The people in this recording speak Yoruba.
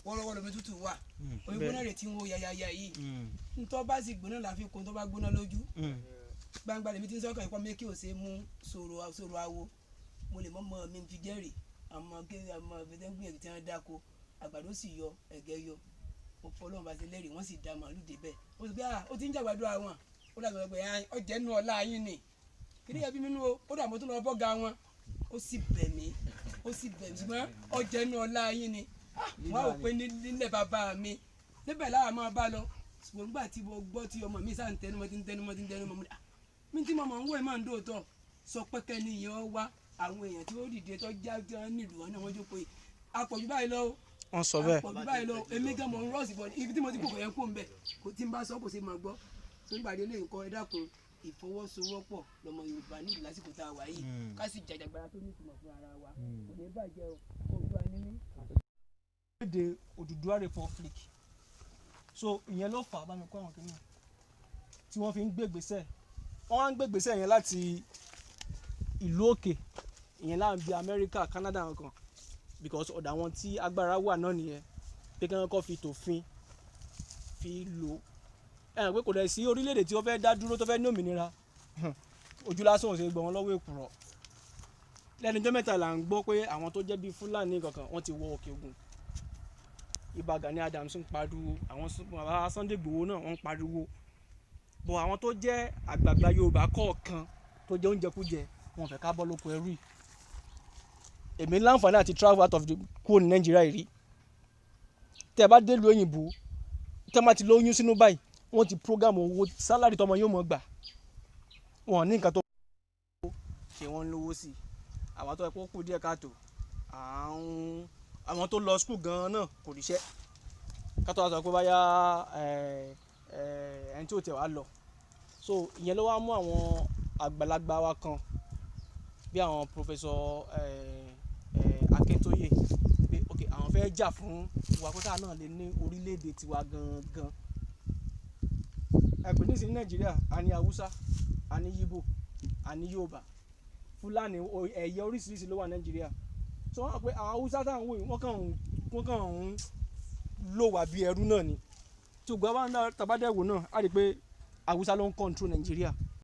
wọ́rọ́wọ́rọ́ mi tútù wà òyìnbó rẹ̀ tí ń wo yayaya yìí ntọ́ bá sì gbóná la fi kún tó bá gbóná lójú gbangba lèmi ti ń sọ́kàn ìpọ́n méjì ò ṣe mú sòrò awo mo lè mọ́ mi fi jẹ́rìí àmọ́ gbẹ̀dẹ́gbẹ̀yẹ̀ tí wọ́n dáko àgbàdo sì yọ ẹ̀gẹ́ yọ mo fọlọ́run bá ti lẹ́rìí wọ́n sì da màálù débẹ̀ ó sì pé ó ti ń jàgbàdo àwọn ó dàgbà pé ọjà ẹnu ọ̀la yín ni kí ni ẹbí mi nú o ó dà mo tún lọ bọ́ga wọn ó sì bẹ̀ mí ṣùgbọ́n ọjà ẹnu ọ̀la yín ni wọ́n á wò pé nílẹ̀ bàbá mi níbẹ̀ láwa máa bá lọ ṣùgbọ́n nígbà tí mo gbọ́ tí ọmọ mi sáà ń tẹnumọ́ mi tí mo mọ̀ ń wò ẹ̀ máa ń dòótọ́ sọ pẹ́kẹ́ ni ìyẹn wá àwọn èèyàn tí ó dìde tó já nílùú wọn náà wọ́n jókòó yìí àpọ̀jù báyìí lọ wọ́n sọ bẹ́ẹ̀ àpọ̀jù báyìí lọ èmi gan mọ̀ ń rọ́ọ̀sì bọ̀ ibi tí mo ti kókò yẹn kó ń bẹ̀ kò tí ń bá sọ kò sí máa gbọ́ tó ń gbàdé lẹ́yìn kọ́ ẹ dákun ìfọwọ́sowọ́pọ̀ lọmọ Yorùbá nílùú lásìkò tá a wà yìí ká sì jàjàgbara tó ní ìtumọ̀ fún ara wa kò ní bàjẹ́ o Oòduà ní mí. èdè Oduduwa Republic so ìyẹn ló fà á bá mi kó àwọn kìnìún tí wọ́n fi ń gbégbèsè wọ́n á ń gbégbèsè yẹn láti ìlú òkè ìyẹn láàrin bíi Amẹ́ríkà Canada nǹkan because ọ̀dọ̀ àwọn tí agbára wà náà nìyẹn pé kí wọ́n kọ́ fi tòfin fi lò ẹ̀hàn pé kò dẹ̀ sí orílẹ̀-èdè tí wọ́n fẹ́ dá dúró tó fẹ́ ní òmìnira ojú lásán ò ṣe gbọ́ wọn lọ́wọ́ èkùrọ́ lẹ́nu ọjọ́ mẹ́ta là ń gbọ́ pé àwọn tó jẹ́ bíi Fúlàní kankan wọ́n ti wọ Òkè Ògùn Ìbà Gani Adams ń pariwo àwọn Sunday Igboho náà wọ́n ń pariwo bọ̀ àwọn tó jẹ́ àgbààgbà Yorùbá kọ̀ọ̀kan tó jẹ́ oúnjẹkújẹ wọn fẹ́ ká bọ́ lóko ẹrú yìí èmi láǹfààní àti travel out of the kúrò ní Nàìjíríà rí tẹ́ ẹ bá dé ìlú òyìnbó tẹ́ ẹ bá ti lóyún sínú báyìí wọ́n ti program owó sálárì tọmọ yóò mọ̀ gbà wọ́n ní nǹkan tó ṣe wọ́n lówó sí àwọn tó ẹ̀kọ́ kù díẹ̀ káàtó àwọn tó lọ skul gan-an náà kò ríṣẹ́ kátó wá sọ pé báyà ẹni tí ò tẹ̀ wá lọ so ìyẹn ló wá mú àwọn àgbàlagbà wa kan bí àwọn Professor Akintoye pé ok àwọn fẹ́ jà fún wa kó táà náà lè ní orílẹ̀-èdè tiwa gangan ẹ̀pẹ̀ nísìnyí Nàìjíríà a ní Haúsá a ní Yíbò a ní Yorùbá Fúlàní ẹ̀yà oríṣiríṣi ló wà Nàìjíríà so wọ́n á pé àwọn Haúsá táwọn wò yìí wọ́n kàn ń lò wá bí ẹrú náà ni tí ògbà bá ń tàbádẹ́wò náà á rí i pé Haúsá ló ń control Nàìjíríà